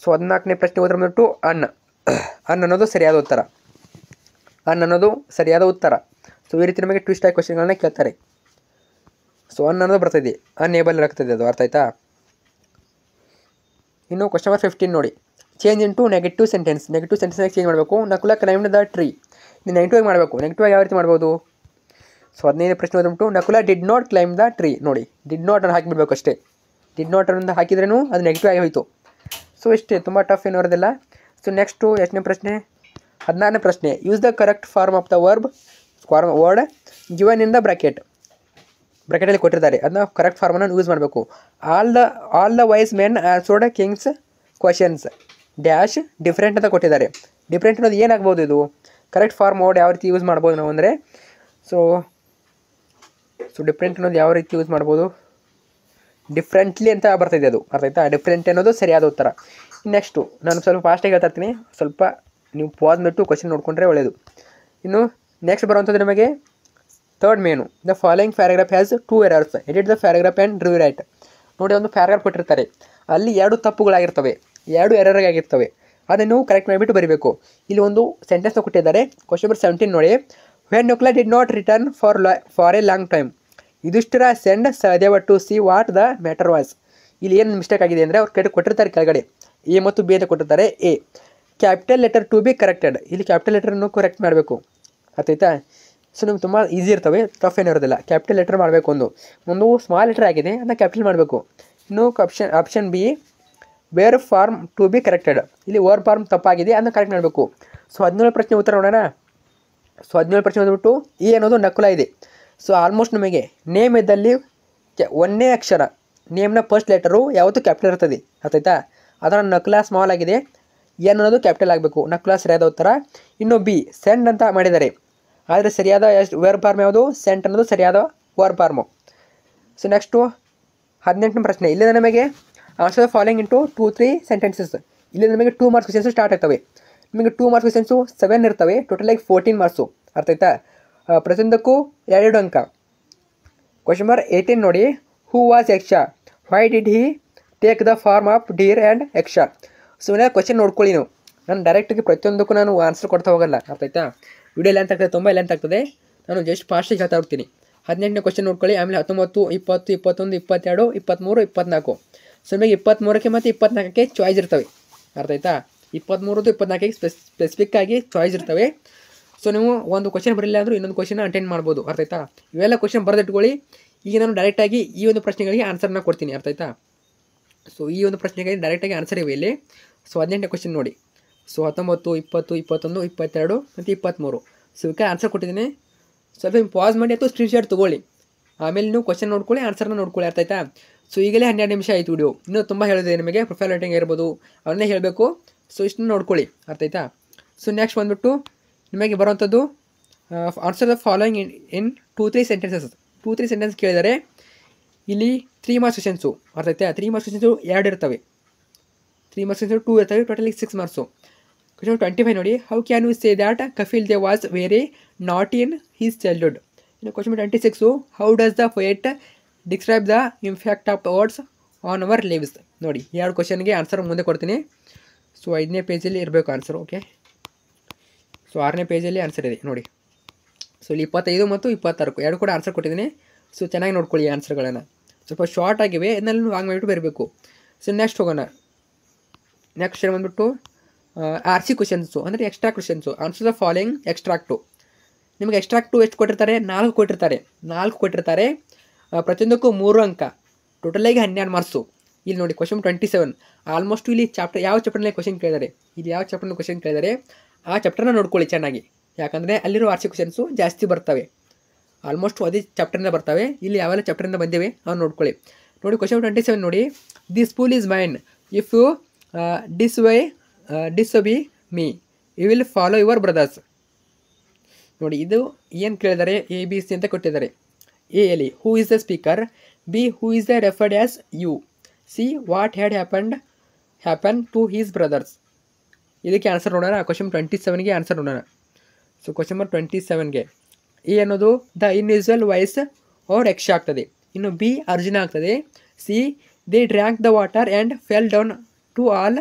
A: ಸೊ 14ನೇ ಪ್ರಶ್ನೆ ಉತ್ತರ ಬಂದ್ಬಿಟ್ಟು ಅನ್ ಅನ್ನೋದು ಸರಿಯಾದ ಉತ್ತರ. ಸೊ ಈ ರೀತಿ ನಮಗೆ ಟ್ವಿಸ್ಟ್ ಆಗಿ ಕ್ವಶನ್ಗಳನ್ನ ಕೇಳ್ತಾರೆ. ಸೊ ಅನ್ನೋದು ಬರ್ತದೆ, ಅನ್ಏಬಲ್ ಆಗ್ತದೆ ಅದು. ಅರ್ಥ ಆಯ್ತಾ? ಇನ್ನು ಕ್ವಶನ್ ನಂಬರ್ 15 ನೋಡಿ, ಚೇಂಜ್ ಇಂಟು ನೆಗೆಟಿವ್ ಸೆಂಟೆನ್ಸ್ನಾಗ ಚೇಂಜ್ ಮಾಡಬೇಕು. Nakula climbed the tree. ನೀವು ನೆಗೆಟಿವ್ ಆಗಿ ಮಾಡಬೇಕು. ನೆಗೆಟಿವ್ ಆಗಿ ಯಾವ ರೀತಿ ಮಾಡ್ಬೋದು? ಸೊ 15ನೇ ಪ್ರಶ್ನೆ ಬಂದ್ಬಿಟ್ಟು Nakula did not climb the tree. ನೋಡಿ ಡಿಡ್ ನಾಟ್ ಅನ್ನು ಹಾಕಿಬಿಡ್ಬೇಕು ಅಷ್ಟೇ. ಡಿಡ್ ನಾಟ್ ಅನ್ನು ಹಾಕಿದ್ರೂ ಅದು ನೆಗೆಟಿವ್ ಆಗಿ ಹೋಯಿತು. ಸೊ ಇಷ್ಟೇ, ತುಂಬ ಟಫ್ ಏನು ಇರೋದಿಲ್ಲ. ಸೊ ನೆಕ್ಸ್ಟು ಎಷ್ಟನೇ ಪ್ರಶ್ನೆ? 16ನೇ ಪ್ರಶ್ನೆ, use the correct form of the word given in the ಬ್ರಾಕೆಟಲ್ಲಿ ಕೊಟ್ಟಿರ್ತಾರೆ, ಅದನ್ನ ಕರೆಕ್ಟ್ ಫಾರ್ಮನ್ನು ಯೂಸ್ ಮಾಡಬೇಕು. All the wise men answered king's questions dash different ಅಂತ ಕೊಟ್ಟಿದ್ದಾರೆ. ಡಿಫ್ರೆಂಟ್ ಅನ್ನೋದು ಏನಾಗ್ಬೋದು, ಇದು ಕರೆಕ್ಟ್ ಫಾರ್ಮ್ ವರ್ಡ್ ಯಾವ ರೀತಿ ಯೂಸ್ ಮಾಡ್ಬೋದು ನಾವು ಅಂದರೆ, ಸೊ ಡಿಫ್ರೆಂಟ್ ಅನ್ನೋದು ಯಾವ ರೀತಿ ಯೂಸ್ ಮಾಡ್ಬೋದು, ಡಿಫ್ರೆಂಟ್ಲಿ ಅಂತ ಬರ್ತಿದೆ ಅದು, ಅರ್ಥ ಆಯ್ತಾ. ಡಿಫ್ರೆಂಟ್ ಅನ್ನೋದು ಸರಿಯಾದ ಉತ್ತರ. ನೆಕ್ಸ್ಟು ನಾನು ಸ್ವಲ್ಪ ಫಾಸ್ಟಾಗಿ ಹೇಳ್ತಾ ಇರ್ತೀನಿ, ಸ್ವಲ್ಪ ನೀವು ಪಾಸ್ ಬಿಟ್ಟು ಕ್ವಶನ್ ನೋಡಿಕೊಂಡ್ರೆ ಒಳ್ಳೆಯದು. ಇನ್ನು ನೆಕ್ಸ್ಟ್ ಬರುವಂಥದ್ದು ನಮಗೆ third main, the following paragraph has 2 errors, edit the paragraph and rewrite. ನೋಡಿ, ಒಂದು ಪ್ಯಾರಾಗ್ರಾಫ್ ಕೊಟ್ಟಿರ್ತಾರೆ, ಅಲ್ಲಿ 2 ತಪ್ಪುಗಳಾಗಿರ್ತವೆ, 2 ಎರರ್ ಆಗಿರ್ತವೆ, ಅದನ್ನು ಕರೆಕ್ಟ್ ಮಾಡಿಬಿಟ್ಟು ಬರೀಬೇಕು. ಇಲ್ಲಿ ಒಂದು ಸೆಂಟೆನ್ಸ್ನ ಕೊಟ್ಟಿದ್ದಾರೆ. ಕ್ವಶನ್ ನಂಬರ್ 17 ನೋಡಿ, when Nakula did not return for a long time, Yudhishthira send Sahadeva to see what the matter was. ಇಲ್ಲಿ ಏನು ಮಿಸ್ಟೇಕ್ ಆಗಿದೆ ಅಂದರೆ ಅವ್ರು ಕೊಟ್ಟಿರ್ತಾರೆ ಕೆಳಗಡೆ ಎ ಮತ್ತು ಬಿ ಅಂತ ಕೊಟ್ಟಿರ್ತಾರೆ. A capital letter to be corrected, ಇಲ್ಲಿ ಕ್ಯಾಪಿಟಲ್ ಲೆಟರನ್ನು ಕರೆಕ್ಟ್ ಮಾಡಬೇಕು, ಆಯ್ತಾ. ಸೊ ನಿಮ್ಗೆ ತುಂಬ ಈಸಿ ಇರ್ತವೆ, ಟಫ್ ಏನಿರೋದಿಲ್ಲ. ಕ್ಯಾಪಿಟಲ್ ಲೆಟರ್ ಮಾಡಬೇಕು, ಒಂದು ಸ್ಮಾಲ್ ಲೆಟರ್ ಆಗಿದೆ ಅದನ್ನ ಕ್ಯಾಪಿಟಲ್ ಮಾಡಬೇಕು. ಇನ್ನು option B verb form to be corrected, ಇಲ್ಲಿ ವರ್ ಫಾರ್ಮ್ ತಪ್ಪಾಗಿದೆ ಅದನ್ನ ಕರೆಕ್ಟ್ ಮಾಡಬೇಕು. ಸೊ 17 ಪ್ರಶ್ನೆ ಉತ್ತರ ನೋಡೋಣ. ಸೊ 17 ಪ್ರಶ್ನೆ ಬಂದುಬಿಟ್ಟು ಈ ಅನ್ನೋದು ನಕುಲ ಇದೆ. ಸೊ ಆಲ್ಮೋಸ್ಟ್ ನಮಗೆ ನೇಮ್ ಇದ್ದಲ್ಲಿ ಒಂದೇ ಅಕ್ಷರ, ನೇಮ್ನ ಫಸ್ಟ್ ಲೆಟರು ಯಾವತ್ತೂ ಕ್ಯಾಪಿಟಲ್ ಇರ್ತದೆ, ಆಯ್ತಾ. ಅದರ ನಕುಲ ಸ್ಮಾಲ್ ಆಗಿದೆ, ಎನ್ ಅನ್ನೋದು ಕ್ಯಾಪಿಟಲ್ ಆಗಬೇಕು, ನಕುಲ ಸರಿಯಾದ ಉತ್ತರ. ಇನ್ನು ಬಿ ಸೆಂಡ್ ಅಂತ ಮಾಡಿದ್ದಾರೆ, ಆದರೆ ಸರಿಯಾದ ವೇರ್ ಫಾರ್ಮ್ ಯಾವುದು, ಸೆಂಟ್ ಅನ್ನೋದು ಸರಿಯಾದ ವರ್ ಫಾರ್ಮು. ಸೊ ನೆಕ್ಸ್ಟು 18ನೇ ಪ್ರಶ್ನೆ, ಇಲ್ಲಿ ನಮಗೆ answer the following into 2-3 sentences. ಇಲ್ಲಿ ನಮಗೆ 2 ಮಾರ್ಕ್ಸ್ ಕ್ವಶನ್ಸು ಸ್ಟಾರ್ಟ್ ಆಗ್ತವೆ. ನಿಮಗೆ 2 ಮಾರ್ಕ್ಸ್ ಕ್ವಶನ್ಸು 7 ಇರ್ತವೆ, ಟೋಟಲ್ ಆಗಿ 14 ಮಾರ್ಕ್ಸು, ಅರ್ಥ ಆಯ್ತಾ. ಪ್ರತಿಯೊಂದಕ್ಕೂ 2 ಅಂಕ. ಕ್ವಶನ್ ನಂಬರ್ 18 ನೋಡಿ, who was Yaksha, why did he take the form of deer and Yaksha. So question ನೋಡ್ಕೊಳ್ಳಿ ನೀವು, ನಾನು ಡೈರೆಕ್ಟಾಗಿ ಪ್ರತಿಯೊಂದಕ್ಕೂ ನಾನು ಆನ್ಸರ್ ಕೊಡ್ತಾ ಹೋಗಲ್ಲ, ಅರ್ಥ ಆಯ್ತಾ. ವಿಡಿಯೋ ಲೆಂತ್ ಆಗ್ತದೆ, ತುಂಬ ಲೆಂತ್ ಆಗ್ತದೆ, ನಾನು ಜಸ್ಟ್ ಫಾಸ್ಟಿಗೆ ಹೇಳ್ತಾ ಹೋಗ್ತೀನಿ. 18ನೇ ಕ್ವಶನ್ ನೋಡ್ಕೊಳ್ಳಿ, ಆಮೇಲೆ 19, 20, 21, 22, 23, 24. ಸೊ ನಿಮಗೆ 23ಕ್ಕೆ ಮತ್ತು 24ಕ್ಕೆ ಚಾಯ್ಸ್ ಇರ್ತವೆ, ಅರ್ಥ ಆಯ್ತಾ. 23, 24ಕ್ಕೆ ಸ್ಪೆಸಿಫಿಕ್ಕಾಗಿ ಚಾಯ್ಸ್ ಇರ್ತವೆ. ಸೊ ನೀವು ಒಂದು ಕ್ವಶನ್ ಬರಲಿಲ್ಲ ಅಂದರೂ ಇನ್ನೊಂದು ಕ್ವಶನ್ ಅಟೆಂಡ್ ಮಾಡ್ಬೋದು, ಅರ್ಥ ಆಯ್ತಾ. ಇವೆಲ್ಲ ಕ್ವಶನ್ ಬರೆದಿಟ್ಕೊಳ್ಳಿ. ಈಗ ನಾನು ಡೈರೆಕ್ಟಾಗಿ ಈ ಒಂದು ಪ್ರಶ್ನೆಗಳಿಗೆ ಆನ್ಸರ್ನ ಕೊಡ್ತೀನಿ, ಅರ್ಥ ಆಯ್ತಾ. ಸೊ ಈ ಒಂದು ಪ್ರಶ್ನೆಗೆ ಡೈರೆಕ್ಟಾಗಿ ಆನ್ಸರ್ ಇವೆ ಇಲ್ಲಿ. ಸೊ 18ನೇ ಕ್ವಶನ್ ನೋಡಿ, ಸೊ 19, 20, 21, 22 ಮತ್ತು 23. ಸೊ ಇದಕ್ಕೆ ಆನ್ಸರ್ ಕೊಟ್ಟಿದ್ದೀನಿ. ಸ್ವಲ್ಪ ಪಾಸ್ ಮಾಡಿ ಅಥವಾ ಸ್ಕ್ರೀನ್ಶಾಟ್ ತೊಗೊಳ್ಳಿ, ಆಮೇಲೆ ನೀವು ಕ್ವಶನ್ ನೋಡ್ಕೊಳ್ಳಿ, ಆನ್ಸರ್ನ ನೋಡ್ಕೊಳ್ಳಿ, ಅರ್ಥ ಆಯ್ತಾ. ಸೊ ಈಗಲೇ 12 ನಿಮಿಷ ಆಯಿತು ವಿಡಿಯೋ, ಇನ್ನೂ ತುಂಬ ಹೇಳಿದೆ ನಿಮಗೆ, ಪ್ರೊಫೈಲ್ ರೈಟಿಂಗ್ ಇರ್ಬೋದು ಅವನ್ನೇ ಹೇಳಬೇಕು. ಸೊ ಇಷ್ಟನ್ನು ನೋಡ್ಕೊಳ್ಳಿ, ಅರ್ಥ ಆಯ್ತಾ. ಸೊ ನೆಕ್ಸ್ಟ್ ಬಂದುಬಿಟ್ಟು ನಿಮಗೆ ಬರುವಂಥದ್ದು answer the following in 2-3 sentences. 2-3 sentence ಕೇಳಿದರೆ ಇಲ್ಲಿ 3 ಮಾರ್ಕ್ಸ್ ಕ್ವಶನ್ಸು, ಅರ್ಥ ಆಯ್ತಾ. 3 ಮಾರ್ಕ್ಸ್ ಕ್ವಶನ್ಸು 2 ಇರ್ತವೆ, 3 ಮಾರ್ಕ್ಸ್ ಕ್ವಶನ್ಸು 2 ಇರ್ತವೆ, ಟೋಟಲಿ 6 ಮಾರ್ಕ್ಸು. ಕ್ವಶನ್ 25 ನೋಡಿ, how can you say that Kapil Dev was very not in his childhood. ಇನ್ನು question 26, how does the poet describe the impact of words on our lives. ನೋಡಿ 2 ಕ್ವಶನ್ಗೆ answer ಮುಂದೆ ಕೊಡ್ತೀನಿ. So 5ನೇ ಪೇಜಲ್ಲಿ ಇರಬೇಕು answer, okay. So 6ನೇ ಪೇಜಲ್ಲಿ answer ಇದೆ ನೋಡಿ. ಸೊ ಇಲ್ಲಿ 25 ಮತ್ತು 26 2 ಕೂಡ ಆನ್ಸರ್ ಕೊಟ್ಟಿದ್ದೀನಿ. ಸೊ ಚೆನ್ನಾಗಿ ನೋಡ್ಕೊಳ್ಳಿ ಆನ್ಸರ್ಗಳನ್ನು, ಸ್ವಲ್ಪ ಶಾರ್ಟ್ ಆಗಿವೆ, ಇದನ್ನೆಲ್ಲ ಲಾಂಗ್ ಮಾಡಿಬಿಟ್ಟು ಬರಬೇಕು. ಸೊ ನೆಕ್ಸ್ಟ್ ಹೋಗೋಣ. ನೆಕ್ಸ್ಟ್ ಬಂದುಬಿಟ್ಟು RC ಕ್ವಶನ್ಸು, ಅಂದರೆ extra questions. Answer the following extract. ನಿಮಗೆ ಎಕ್ಸ್ಟ್ರಾಕ್ಟು ಎಷ್ಟು ಕೊಟ್ಟಿರ್ತಾರೆ, 4 ಕೊಟ್ಟಿರ್ತಾರೆ. ಪ್ರತಿಯೊಂದಕ್ಕೂ 3 ಅಂಕ, ಟೋಟಲಾಗಿ 12 ಮಾರ್ಕ್ಸು. ಇಲ್ಲಿ ನೋಡಿ ಕ್ವಶನ್ 27, ಆಲ್ಮೋಸ್ಟ್ ಇಲ್ಲಿ ಯಾವ ಚಾಪ್ಟರ್ನಲ್ಲಿ ಕ್ವಶನ್ ಕೇಳಿದ್ದಾರೆ, ಇಲ್ಲಿ ಯಾವ ಚಾಪ್ಟರ್ನಲ್ಲಿ ಕ್ವಶನ್ ಕೇಳಿದ್ದಾರೆ ಆ ಚಾಪ್ಟರ್ನ ನೋಡ್ಕೊಳ್ಳಿ ಚೆನ್ನಾಗಿ, ಯಾಕಂದರೆ ಅಲ್ಲಿರೋ RC ಕ್ವಶನ್ಸು ಜಾಸ್ತಿ ಬರ್ತವೆ, ಆಲ್ಮೋಸ್ಟ್ ಅದೇ ಚಾಪ್ಟರಿಂದ ಬರ್ತವೆ. ಇಲ್ಲಿ ಯಾವೆಲ್ಲ ಚಾಪ್ಟರಿಂದ ಬಂದಿವೆ ಅವ್ನು ನೋಡ್ಕೊಳ್ಳಿ. ನೋಡಿ ಕ್ವಶನ್ 27 ನೋಡಿ, this pool is mine, if you disobey me you will follow your brothers. ನೋಡಿ ಇದು ಏನು ಕೇಳಿದ್ದಾರೆ, ABC ಅಂತ ಕೊಟ್ಟಿದ್ದಾರೆ. ಎ ಅಲ್ಲಿ who is the speaker, B who is the referred as you, C what had happen to his brothers. ಇದಕ್ಕೆ answer ನೋಡೋಣ. Question 27ಗೆ ಆನ್ಸರ್ ನೋಡೋಣ. ಸೊ ಕ್ವಶನ್ ನಂಬರ್ 27ಗೆ ಎ ಅನ್ನೋದು the invisible voice or Yaksha ಆಗ್ತದೆ. ಇನ್ನು ಬಿ ಅರ್ಜುನ ಆಗ್ತದೆ. C they drank the water and fell down to all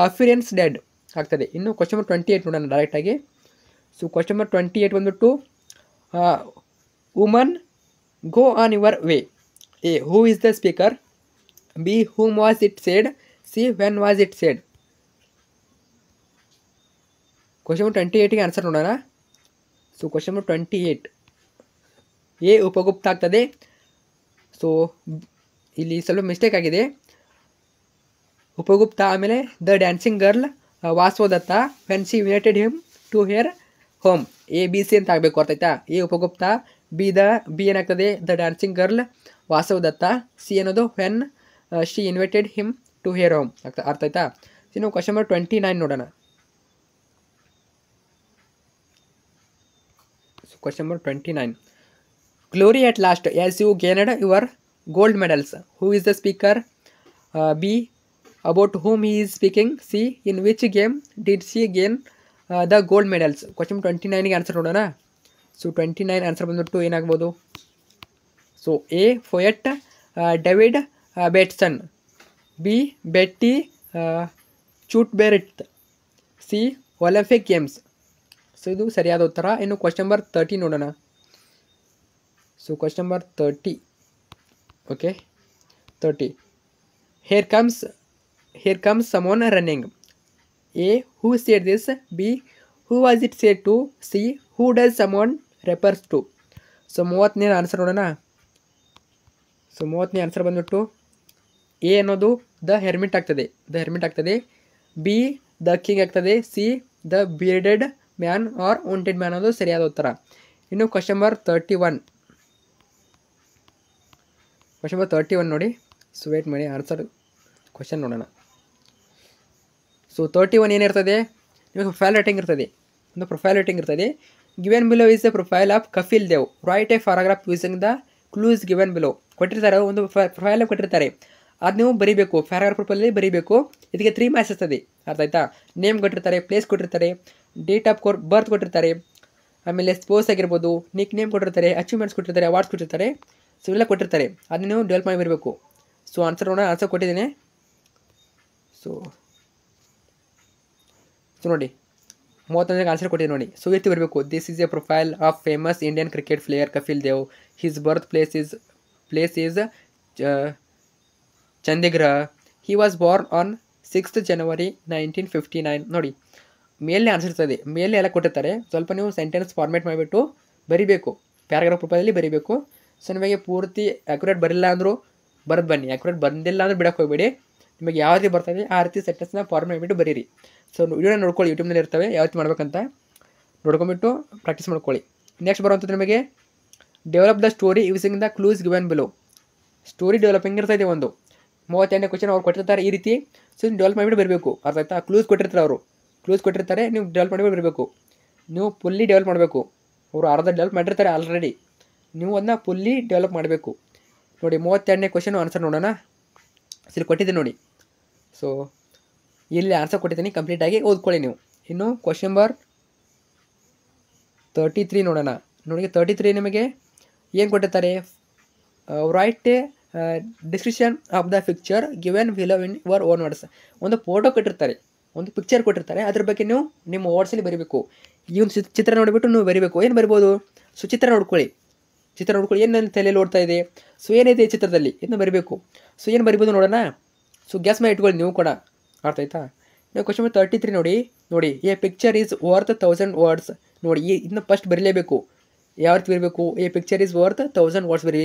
A: appearances dead ಆಗ್ತದೆ. ಇನ್ನು ಕ್ವಶನ್ ನಂಬರ್ 28 ನೋಡೋಣ ಡೈರೆಕ್ಟಾಗಿ. ಸೊ ಕ್ವಶನ್ ನಂಬರ್ 28 ಬಂದುಬಿಟ್ಟು woman go on your way. A who is the speaker, B whom was it said, C when was it said. Question number 28ಗೆ answer ನೋಡೋಣ. So question number 28 A Upagupta ಆಗ್ತದೆ. So ಇಲ್ಲಿ ಸ್ವಲ್ಪ mistake ಆಗಿದೆ. ಉಪಗುಪ್ತ ಆಮೇಲೆ the dancing girl Vasavadatta when she invited him to her home. ABC ಅಂತ ಆಗಬೇಕು, ಅರ್ಥ ಆಯ್ತಾ. ಎ ಉಪಗುಪ್ತ, ಬಿ ಏನಾಗ್ತದೆ the dancing girl Vasavadatta, C ಅನ್ನೋದು when she invited him to her home ಅರ್ಥ ಆಯ್ತಾ. ಇನ್ನು ಕ್ವಶನ್ ನಂಬರ್ 29 ನೋಡೋಣ. Question number 29. Glory at last as you gained your gold medals. Who is the speaker? B. About whom he is speaking. C. In which game did she gain the gold medals? Question 29 ಗೆ answer ನೋಡೋಣ. So 29 answer ಬಂದ್ಬಿಟ್ಟು ಏನಾಗ್ಬೋದು. So A poet David Bateson, B Betty Cuthbert, C Olympic games. So ಇದು ಸರಿಯಾದ ಉತ್ತರ. ಇನ್ನು question number 30 ನೋಡೋಣ. So question number 30. Okay 30. Here comes someone running. A. Who said this? B. Who was it said to? C. Who does someone refers to? So 30ನೇ answer ನೋಡೋಣ. So 30ನೇ answer ಬಂದ್ಬಿಟ್ಟು A ಅನ್ನೋದು the hermit ಆಗ್ತದೆ. B the king ಆಗ್ತದೆ. C the bearded man or wounded man ಅನ್ನೋದು ಸರಿಯಾದ ಉತ್ತರ. ಇನ್ನು ಕ್ವಶನ್ ನಂಬರ್ 31. ಕ್ವಶನ್ ನಂಬರ್ 31 ನೋಡಿ. ಸೊ ವೇಟ್ ಮಾಡಿ, ಆನ್ಸರ್ ಕ್ವಶನ್ ನೋಡೋಣ. ಸೊ 31 ಏನಿರ್ತದೆ, ನಿಮಗೆ ಪ್ರೊಫೈಲ್ ರೇಟಿಂಗ್ ಇರ್ತದೆ. ಒಂದು ಪ್ರೊಫೈಲ್ ರೇಟಿಂಗ್ ಇರ್ತದೆ. Given below is the profile of Kapil Dev. Write a paragraph using the clues given below. ಕೊಟ್ಟಿರ್ತಾರೆ, ಒಂದು ಪ್ರೊಫೈಲ್ ಕೊಟ್ಟಿರ್ತಾರೆ, ಅದು ನೀವು ಬರೀಬೇಕು, ಪ್ಯಾರಾಗ್ರಾಫ್ ರೂಪದಲ್ಲಿ ಬರೀಬೇಕು. ಇದಕ್ಕೆ 3 ಮಾರ್ಕ್ಸ್ ಇರ್ತದೆ. ಅರ್ಥ ಆಯ್ತಾ. ನೇಮ್ ಕೊಟ್ಟಿರ್ತಾರೆ, ಪ್ಲೇಸ್ ಕೊಟ್ಟಿರ್ತಾರೆ, ಡೇಟ್ ಆಫ್ ಬರ್ತ್ ಕೊಟ್ಟಿರ್ತಾರೆ, ಆಮೇಲೆ ಸ್ಪೋರ್ಟ್ಸ್ ಆಗಿರ್ಬೋದು, ನಿಕ್ ನೇಮ್ ಕೊಟ್ಟಿರ್ತಾರೆ, ಅಚೀವ್ಮೆಂಟ್ಸ್ ಕೊಟ್ಟಿರ್ತಾರೆ, ಅವಾರ್ಡ್ಸ್ ಕೊಟ್ಟಿರ್ತಾರೆ. ಸೊ ಇವೆಲ್ಲ ಕೊಟ್ಟಿರ್ತಾರೆ, ಅದನ್ನ ನೀವು ಡೆವಲಪ್ ಮಾಡಿ ಬರಬೇಕು. ಸೊ ಆನ್ಸರ್ ನೋಡೋಣ. ಆನ್ಸರ್ ಕೊಟ್ಟಿದ್ದೀನಿ. ಸೊ ನೋಡಿ 31ಕ್ಕೆ ಆನ್ಸರ್ ಕೊಟ್ಟಿದ್ದೀನಿ ನೋಡಿ. ಸೊ ಈ ರೀತಿ ಬರಬೇಕು. This is a profile of famous Indian cricket player Kapil Dev. His birth place is Chandigarh. He was born on 6th January 1959. ನೋಡಿ, ಮೇಲೆ ಆನ್ಸರ್ ಇರ್ತದೆ, ಮೇಲೆ ಎಲ್ಲ ಕೊಟ್ಟಿರ್ತಾರೆ. ಸ್ವಲ್ಪ ನೀವು ಸೆಂಟೆನ್ಸ್ ಫಾರ್ಮೇಟ್ ಮಾಡಿಬಿಟ್ಟು ಬರೀಬೇಕು, ಪ್ಯಾರಾಗ್ರಾಫ್ ರೂಪದಲ್ಲಿ ಬರೀಬೇಕು. ಸೊ ನಿಮಗೆ ಪೂರ್ತಿ ಆ್ಯಕ್ಯುರೇಟ್ ಬರಲಿಲ್ಲ ಅಂದರೂ ಬರೆದು ಬನ್ನಿ, ಆ್ಯಕ್ಯುರೇಟ್ ಬಂದಿಲ್ಲ ಅಂದ್ರೆ ಬಿಡೋಕ್ಕೆ ಹೋಗಬೇಡಿ. ನಿಮಗೆ ಯಾವ ರೀತಿ ಬರ್ತದೆ ಆ ರೀತಿ ಸೆಂಟೆನ್ಸ್ನ ಫಾರ್ಮೇಟ್ ಮಾಡಿಬಿಟ್ಟು ಬರೀರಿ. ಸೊ ವಿಡಿಯೋನ ನೋಡ್ಕೊಳ್ಳಿ, ಯೂಟ್ಯೂಬ್ನಲ್ಲಿ ಇರ್ತವೆ, ಯಾವ ರೀತಿ ಮಾಡ್ಬೇಕಂತ ನೋಡ್ಕೊಂಬಿಟ್ಟು ಪ್ರಾಕ್ಟೀಸ್ ಮಾಡ್ಕೊಳ್ಳಿ. ನೆಕ್ಸ್ಟ್ ಬರುವಂಥದ್ದು ನಿಮಗೆ develop the story using the clues given below. Story developing ಇರ್ತದೆ. ಒಂದು 32ನೇ ಕ್ವಶನ್ ಅವ್ರು ಕೊಟ್ಟಿರ್ತಾರೆ ಈ ರೀತಿ. ಸೊ ನೀವು ಡೆವಲಪ್ ಮಾಡಿಬಿಟ್ಟು ಬರಬೇಕು. ಅರ್ಥ ಆಯ್ತಾ. ಕ್ಲೂಸ್ ಕೊಟ್ಟಿರ್ತಾರೆ, ನೀವು ಡೆವಲಪ್ ಮಾಡಿಬಿಟ್ಟು ಬರಬೇಕು. ನೀವು ಫುಲ್ಲಿ ಡೆವಲಪ್ ಮಾಡಬೇಕು. ಅವರು ಅರ್ಧ ಡೆವಲಪ್ ಮಾಡಿರ್ತಾರೆ ಆಲ್ರೆಡಿ, ನೀವು ಅದನ್ನ ಫುಲ್ಲಿ ಡೆವಲಪ್ ಮಾಡಬೇಕು. ನೋಡಿ 32ನೇ ಕ್ವಶನ್ ಆನ್ಸರ್ ನೋಡೋಣ. ಇಲ್ಲಿ ಕೊಟ್ಟಿದ್ದೀನಿ ನೋಡಿ. ಸೊ ಇಲ್ಲಿ ಆನ್ಸರ್ ಕೊಟ್ಟಿದ್ದೀನಿ, ಕಂಪ್ಲೀಟಾಗಿ ಓದ್ಕೊಳ್ಳಿ ನೀವು. ಇನ್ನು ಕ್ವಶನ್ ನಂಬರ್ 33 ನೋಡೋಣ. ನೋಡಿ 33 ನಿಮಗೆ ಏನು ಕೊಟ್ಟಿರ್ತಾರೆ, right description of the picture given below in your own words. ಒಂದು ಫೋಟೋ ಕೊಟ್ಟಿರ್ತಾರೆ, ಒಂದು ಪಿಕ್ಚರ್ ಕೊಟ್ಟಿರ್ತಾರೆ, ಅದ್ರ ಬಗ್ಗೆ ನೀವು ನಿಮ್ಮ ವರ್ಡ್ಸಲ್ಲಿ ಬರೀಬೇಕು. ಈ ಒಂದು ಚಿತ್ರ ನೋಡಿಬಿಟ್ಟು ನೀವು ಬರೀಬೇಕು. ಏನು ಬರಿಬೋದು, ಸೊ ಚಿತ್ರ ನೋಡ್ಕೊಳ್ಳಿ, ಏನು ನನ್ನ ತಲೆಯಲ್ಲಿ ಓಡ್ತಾ ಇದೆ, ಸೊ ಏನಿದೆ ಈ ಚಿತ್ರದಲ್ಲಿ ಇದನ್ನ ಬರೀಬೇಕು. ಸೊ ಏನು ಬರಿಬೋದು ನೋಡೋಣ. ಸೊ ಗ್ಯಾಸ್ ಮಾಡಿ ಇಟ್ಕೊಳ್ಳಿ ನೀವು ಕೂಡ. ಅರ್ಥ ಆಯ್ತಾ. ನೀವು ಕ್ವಶನ್ ನಂಬರ್ 33 ನೋಡಿ. A picture is worth 1000 words. ನೋಡಿ, ಇದನ್ನ ಫಸ್ಟ್ ಬರೀಲೇಬೇಕು. ಯಾವ ರೀತಿ ಬರೀಬೇಕು, a picture is worth 1000 words ಬರೀ.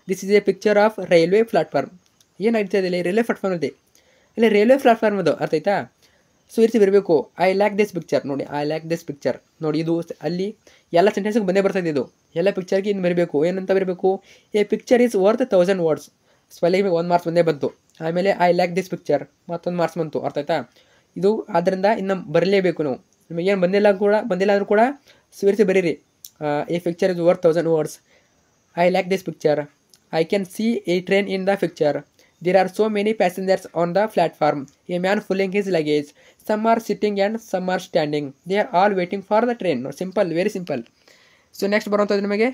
A: This is a picture of railway platform. ಏನಾಗ್ತಾ ಇದೆ ಇಲ್ಲಿ, ರೈಲ್ವೆ ಪ್ಲಾಟ್ಫಾರ್ಮ್ ಇದೆ, ಇಲ್ಲಿ ರೈಲ್ವೆ ಪ್ಲಾಟ್ಫಾರ್ಮ್ ಅದು. ಅರ್ಥ ಆಯ್ತಾ. ಸೊ ಈ ರೀತಿ ಬರಬೇಕು. I lac this picture. ನೋಡಿ, ಐ ಲ್ಯಾಕ್ ದಿಸ್ ಪಿಕ್ಚರ್. ನೋಡಿ, ಇದು ಅಲ್ಲಿ ಎಲ್ಲ ಸೆಂಟೆನ್ಸ್ಗೆ ಬಂದೇ ಬರ್ತದೆ. ಇದು ಎಲ್ಲ ಪಿಕ್ಚರ್ಗೆ ಇನ್ನು ಬರಬೇಕು. ಏನಂತ ಬರಬೇಕು, A picture is worth 1000 words. Spelling 1 marks ಬಂದೇ ಬಂತು. ಆಮೇಲೆ ಐ ಲ್ಯಾಕ್ ದಿಸ್ ಪಿಕ್ಚರ್ ಮತ್ತೊಂದು ಮಾರ್ಕ್ಸ್ ಬಂತು. ಅರ್ಥ ಆಯ್ತಾ. ಇದು ಆದ್ದರಿಂದ ಇನ್ನು ಬರಲೇಬೇಕು ನಾವು. ನಿಮಗೇನು ಬಂದಿಲ್ಲ ಅಂದರೂ ಕೂಡ ಸೊ ಈ ರೀತಿ ಬರೀರಿ. A picture is worth 1000 words. I lac this picture. I can see A train in the picture. There are so many passengers on the platform. A man pulling his luggage. Some are sitting and some are standing. They are all waiting for the train. Simple, very simple. So next ಬರುವಂಥದ್ದು ನಿಮಗೆ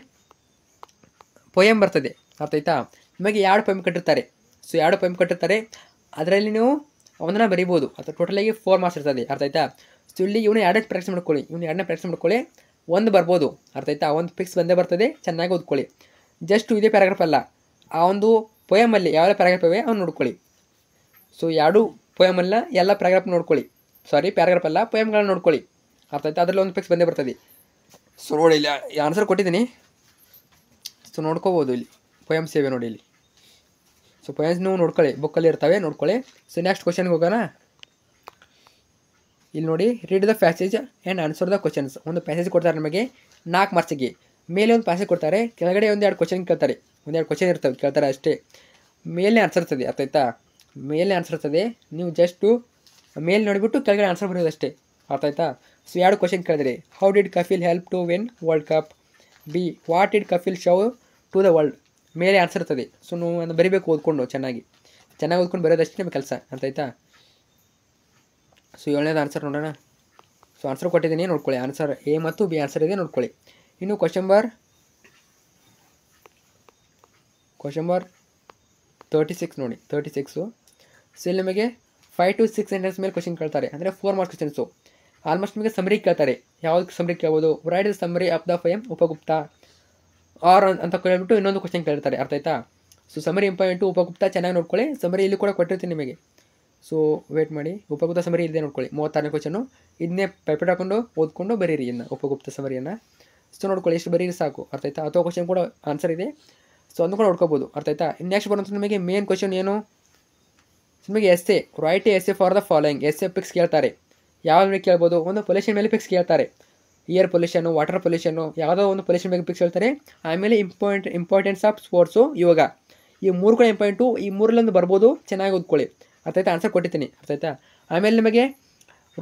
A: poem ಬರ್ತದೆ. ಅರ್ಥ ಆಯ್ತಾ. ನಿಮಗೆ 2 poem ಕೊಟ್ಟಿರ್ತಾರೆ. So 2 poem ಕೊಟ್ಟಿರ್ತಾರೆ, ಅದರಲ್ಲಿ ನೀವು ಒಂದನ್ನು ಬರೀಬೋದು. ಅಥವಾ ಟೋಟಲಾಗಿ 4 ಮಾರ್ಕ್ಸ್ ಇರ್ತದೆ. ಅರ್ಥ ಆಯ್ತಾ. ಸೊ ಇಲ್ಲಿ ಇವನು 2 ಪ್ರಾಕ್ಟೀಸ್ ಮಾಡ್ಕೊಳ್ಳಿ. ಒಂದು ಬರ್ಬೋದು. ಅರ್ಥ ಆಯ್ತಾ. ಒಂದು ಫಿಕ್ಸ್ ಬಂದೇ ಬರ್ತದೆ, ಚೆನ್ನಾಗಿ ಓದ್ಕೊಳ್ಳಿ. ಜಸ್ಟ್ ಇದೇ ಪ್ಯಾರಾಗ್ರಾಫ್ ಅಲ್ಲ, ಆ ಒಂದು ಪೊಯಮಲ್ಲಿ ಯಾವೆಲ್ಲ ಪ್ಯಾರಾಗ್ರಾಫ್ ಇವೆ ಅವ್ನು ನೋಡ್ಕೊಳ್ಳಿ. ಸೊ 2 ಪೊಯಮಲ್ಲ, ಎಲ್ಲ ಪ್ಯಾರಾಗ್ರಾಫ್ ನೋಡ್ಕೊಳ್ಳಿ. ಪ್ಯಾರಾಗ್ರಾಫ್ ಅಲ್ಲ, ಪೊಯಮ್ಗಳನ್ನ ನೋಡ್ಕೊಳ್ಳಿ. ಅರ್ಥ ಆಯ್ತಾ. ಅದರಲ್ಲಿ ಒಂದು ಫಿಕ್ಸ್ ಬಂದೇ ಬರ್ತದೆ. ಸೊ ನೋಡಿ, ಇಲ್ಲಿ ಆನ್ಸರ್ ಕೊಟ್ಟಿದ್ದೀನಿ. ಸೊ ನೋಡ್ಕೋಬೋದು, ಇಲ್ಲಿ ಪೊಯಮ್ಸ್ ಇವೆ ನೋಡಿ ಇಲ್ಲಿ. ಸೊ ಪೊಯಮ್ಸ್ ನೀವು ನೋಡ್ಕೊಳ್ಳಿ, ಬುಕ್ಕಲ್ಲಿ ಇರ್ತವೆ, ನೋಡ್ಕೊಳ್ಳಿ. ಸೊ ನೆಕ್ಸ್ಟ್ ಕ್ವಶನ್ಗೆ ಹೋಗೋಣ. ಇಲ್ಲಿ ನೋಡಿ, read the passage and answer the questions. ಒಂದು ಪ್ಯಾಸೇಜ್ ಕೊಡ್ತಾರೆ ನಮಗೆ 4 ಮಾರ್ಕ್ಸಿಗೆ. ಮೇಲೆ ಒಂದು ಪ್ಯಾಸೇಜ್ ಕೊಡ್ತಾರೆ, ಕೆಳಗಡೆ 1-2 ಕ್ವಶನ್ ಕೇಳ್ತಾರೆ. 1-2 ಕ್ವಶನ್ ಇರ್ತವೆ, ಕೇಳ್ತಾರೆ ಅಷ್ಟೇ. ಮೇಲೆ ಆನ್ಸರ್ ಇರ್ತದೆ. ಅರ್ಥ ಆಯ್ತಾ. ಮೇಲೆ ಆನ್ಸರ್ ಇರ್ತದೆ, ನೀವು ಜಸ್ಟು ಮೇಲೆ ನೋಡಿಬಿಟ್ಟು ಕೆಳಗಡೆ ಆನ್ಸರ್ ಬರೆಯೋದಷ್ಟೇ. ಅರ್ಥ ಆಯ್ತಾ? ಸೊ 2 ಕ್ವಶನ್ ಕೇಳಿದ್ರಿ. How did Kapil help to win World Cup? B what did Kapil show to the world? ಮೇಲೆ ಆನ್ಸರ್ ಇರ್ತದೆ. ಸೊ ನೀವು ಅದನ್ನು ಬರೀಬೇಕು ಓದ್ಕೊಂಡು, ಚೆನ್ನಾಗಿ ಓದ್ಕೊಂಡು ಬರೋದಷ್ಟೇ ನಿಮ್ಮ ಕೆಲಸ. ಅರ್ಥ ಆಯ್ತಾ? ಸೊ 7ನೇದು ಆನ್ಸರ್ ನೋಡೋಣ. ಸೊ ಆನ್ಸರ್ ಕೊಟ್ಟಿದ್ದೀನಿ, ನೋಡ್ಕೊಳ್ಳಿ. ಆನ್ಸರ್ ಎ ಮತ್ತು ಬಿ ಆನ್ಸರ್ ಇದೆ, ನೋಡ್ಕೊಳ್ಳಿ. ಇನ್ನು ಕ್ವಶನ್ ನಂಬರ್ 36 ನೋಡಿ. 36. ಸೊ ಇಲ್ಲಿ ನಿಮಗೆ 5 to 6 ಸೆಂಟೆನ್ಸ್ ಮೇಲೆ ಕ್ವಶನ್ ಕೇಳ್ತಾರೆ, ಅಂದರೆ 4 ಮಾರ್ಕ್ಸ್ ಕ್ವಶನ್ಸು. ಆಲ್ಮೋಸ್ಟ್ ನಿಮಗೆ ಸಮರಿ ಕೇಳ್ತಾರೆ. ಯಾವ್ದು ಸಮರಿ ಕೇಳ್ಬೋದು? Write the summary of the poem Upagupta or ಅಂತ ಕೇಳ್ಬಿಟ್ಟು ಇನ್ನೊಂದು ಕ್ವಶನ್ ಕೇಳ್ತಾರೆ. ಅರ್ಥ ಆಯ್ತಾ? ಸೊ ಸಮರಿ ಇಂಪಾರ್ಟೆಂಟು, ಉಪಗುಪ್ತ ಚೆನ್ನಾಗಿ ನೋಡ್ಕೊಳ್ಳಿ. ಸಮರಿ ಇಲ್ಲಿ ಕೂಡ ಕೊಟ್ಟಿರ್ತೀನಿ ನಿಮಗೆ. ಸೊ ವೇಟ್ ಮಾಡಿ. ಉಪಗುಪ್ತ ಸಮರಿ ಇದೆ ನೋಡ್ಕೊಳ್ಳಿ. 36ನೇ ಕ್ವಶನು. ಇದನ್ನೇ ಪೇಪರ್ ಹಾಕೊಂಡು ಓದ್ಕೊಂಡು ಬರೀರಿ ಇನ್ನು ಉಪಗುಪ್ತ ಸಮರಿಯನ್ನು. ಸೊ ನೋಡ್ಕೊಳ್ಳಿ, ಎಷ್ಟು ಬರೀರಿ ಸಾಕು. ಅರ್ಥ ಆಯ್ತಾ? ಅಥವಾ ಕ್ವಶನ್ ಕೂಡ ಆನ್ಸರ್ ಇದೆ, ಸೊ ಅದನ್ನು ಕೂಡ ನೋಡ್ಕೋಬೋದು. ಅರ್ಥ ಆಯ್ತಾ? ನೆಕ್ಸ್ಟ್ ಬರುವಂಥ ನಿಮಗೆ ಮೇನ್ ಕ್ವಶನ್ ಏನು? ನಿಮಗೆ essay, write essay for the following. Essay ಪಿಕ್ಸ್ ಕೇಳ್ತಾರೆ. ಯಾವ ಮೇಲೆ ಕೇಳ್ಬೋದು? ಒಂದು ಪೊಲ್ಯೂಷನ್ ಮೇಲೆ ಪಿಕ್ಸ್ ಕೇಳ್ತಾರೆ. ಏರ್ ಪೊಲ್ಯೂಷನು, ವಾಟರ್ ಪೊಲ್ಯೂಷನು, ಯಾವುದೋ ಒಂದು ಪೊಲ್ಯೂಷನ್ ಬಗ್ಗೆ ಪಿಕ್ಸ್ ಹೇಳ್ತಾರೆ. ಆಮೇಲೆ ಇಂಪಾರ್ಟೆನ್ಸ್ ಆಫ್ ಸ್ಪೋರ್ಟ್ಸು, ಯೋಗ. ಈ 3 ಕೂಡ ಇಂಪಾರ್ಟೆಂಟು. ಈ 3ರಲ್ಲೊಂದು ಬರ್ಬೋದು, ಚೆನ್ನಾಗಿ ಓದ್ಕೊಳ್ಳಿ. ಅರ್ಥ ಆಯ್ತಾ? ಆನ್ಸರ್ ಕೊಟ್ಟಿದ್ದೀನಿ. ಅರ್ಥ ಆಯ್ತಾ? ಆಮೇಲೆ ನಿಮಗೆ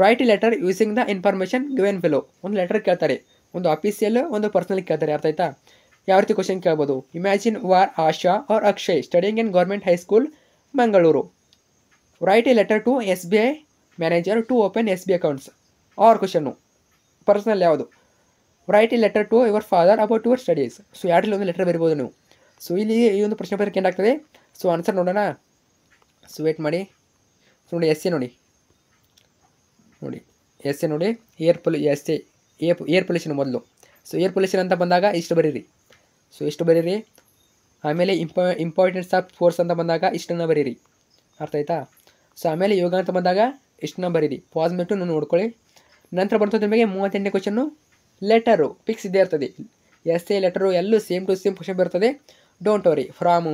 A: right a letter using the information given below. ಒಂದು ಲೆಟರ್ ಕೇಳ್ತಾರೆ, ಒಂದು ಅಫಿಷಿಯಲ್, ಒಂದು ಪರ್ಸನಲ್ ಕೇಳ್ತಾರೆ. ಅರ್ಥ ಆಯ್ತಾ? ಯಾವ ರೀತಿ ಕ್ವಶನ್ ಕೇಳ್ಬೋದು? Imagine you're Asha or Akshay studying in government high school Mangaluru. Write a letter to SBI manager to open SBI accounts. Or question personal ಯಾವುದು? Write a letter to your father about your studies. So ಯಾರಲ್ಲಿ ಒಂದು letter ಬರಿಬೋದು ನೀವು. So ಇಲ್ಲಿ ಈ ಒಂದು ಪ್ರಶ್ನೆ ಪತ್ರಿಕೆ ಏನಾಗ್ತದೆ? ಸೊ ಆನ್ಸರ್ ನೋಡೋಣ. ಸೊ ವೇಟ್ ಮಾಡಿ. ಸೊ ನೋಡಿ, ಎಸ್ಸೆ ನೋಡಿ. ಎಸ್ಸೆ ನೋಡಿ. ಏರ್ ಪೊಲ್ಯೂಷನ್ ಮೊದಲು. ಸೊ ಏರ್ ಪೊಲ್ಯೂಷನ್ ಅಂತ ಬಂದಾಗ ಇಷ್ಟು ಬರೀರಿ. ಸೊ ಇಷ್ಟು ಬರೀರಿ. ಆಮೇಲೆ ಇಂಪಾರ್ಟೆನ್ಸ್ ಆಫ್ ಸ್ಪೋರ್ಟ್ಸ್ ಅಂತ ಬಂದಾಗ ಇಷ್ಟನ್ನು ಬರೀರಿ. ಅರ್ಥ ಆಯ್ತಾ? ಸೊ ಆಮೇಲೆ ಯೋಗ ಅಂತ ಬಂದಾಗ ಇಷ್ಟನ್ನ ಬರೀರಿ. ಪಾಸ್ ಬಿಟ್ಟು ನೋಡ್ಕೊಳ್ಳಿ. ನಂತರ ಬರ್ತದೆ ನಿಮಗೆ 38ನೇ ಕ್ವಶನ್ನು. ಲೆಟರು ಪಿಕ್ಸ್ ಇದ್ದೇ ಇರ್ತದೆ. ಎಸ್ಸೆ, ಲೆಟರು ಎಲ್ಲೂ ಸೇಮ್ ಟು ಸೇಮ್ ಕ್ವಶನ್ ಬರ್ತದೆ. Don't worry. ಫ್ರಾಮು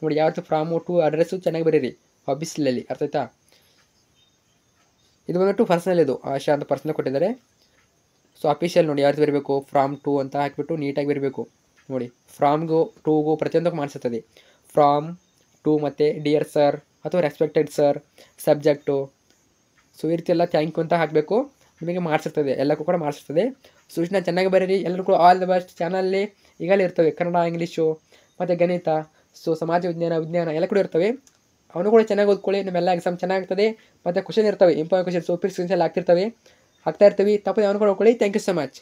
A: ನೋಡಿ, ಯಾವತ್ತು ಫ್ರಾಮು ಟು ಅಡ್ರೆಸ್ಸು ಚೆನ್ನಾಗಿ ಬರೀರಿ ಆಫೀಸಲ್ಲಿ. ಅರ್ಥ ಆಯ್ತಾ? ಇದು ಬಂದ್ಬಿಟ್ಟು ಪರ್ಸನಲ್. ಇದು ಆಶಾ ಅಂತ ಪರ್ಸನಲ್ ಕೊಟ್ಟಿದ್ದಾರೆ. ಸೊ ಅಫಿಷಿಯಲ್ ನೋಡಿ, ಯಾವ್ದು ಬರಬೇಕು? ಫ್ರಾಮ್ ಟು ಅಂತ ಹಾಕಿಬಿಟ್ಟು ನೀಟಾಗಿ ಬರಬೇಕು ನೋಡಿ. ಫ್ರಾಮ್ಗೂ ಟೂಗೂ ಪ್ರತಿಯೊಂದಕ್ಕೂ ಮಾಡಿಸುತ್ತದೆ. ಫ್ರಾಮ್ ಟು ಮತ್ತು ಡಿಯರ್ ಸರ್ ಅಥವಾ ರೆಸ್ಪೆಕ್ಟೆಡ್ ಸರ್, ಸಬ್ಜೆಕ್ಟು. ಸೊ ಈ ರೀತಿ ಎಲ್ಲ ಥ್ಯಾಂಕ್ ಯು ಅಂತ ಹಾಕಬೇಕು. ನಿಮಗೆ ಮಾಡಿಸಿರ್ತದೆ, ಎಲ್ಲಕ್ಕೂ ಕೂಡ ಮಾಡಿಸಿರ್ತದೆ. ಸೊ ಇಷ್ಟನ್ನ ಚೆನ್ನಾಗಿ ಬರೀರಿ. ಎಲ್ಲರೂ ಕೂಡ ಆಲ್ ದ ಬೆಸ್ಟ್. ಚಾನಲಲ್ಲಿ ಈಗಲೇ ಇರ್ತವೆ ಕನ್ನಡ, ಇಂಗ್ಲೀಷು ಮತ್ತು ಗಣಿತ, ಸೊ ಸಮಾಜ ವಿಜ್ಞಾನ ಎಲ್ಲ ಕೂಡ ಇರ್ತವೆ. ಅವನು ಕೂಡ ಚೆನ್ನಾಗಿ ಓದ್ಕೊಳ್ಳಿ. ನಿಮ್ಮೆಲ್ಲ ಎಕ್ಸಾಮ್ ಚೆನ್ನಾಗ್ತದೆ. ಮತ್ತು ಕ್ವಶನ್ ಇರ್ತವೆ, ಇಂಪಾರ್ಟೆಂಟ್ ಕ್ವಶನ್, ಸೂಪರ್ ಸ್ಕ್ರೀನ್ಸಲ್ಲಿ ಆಗ್ತಾ ಇರ್ತೀವಿ. ತಪ್ಪದೆ ಅವನು ಕೂಡ ಓದ್ಕೊಳ್ಳಿ. Thank you so much.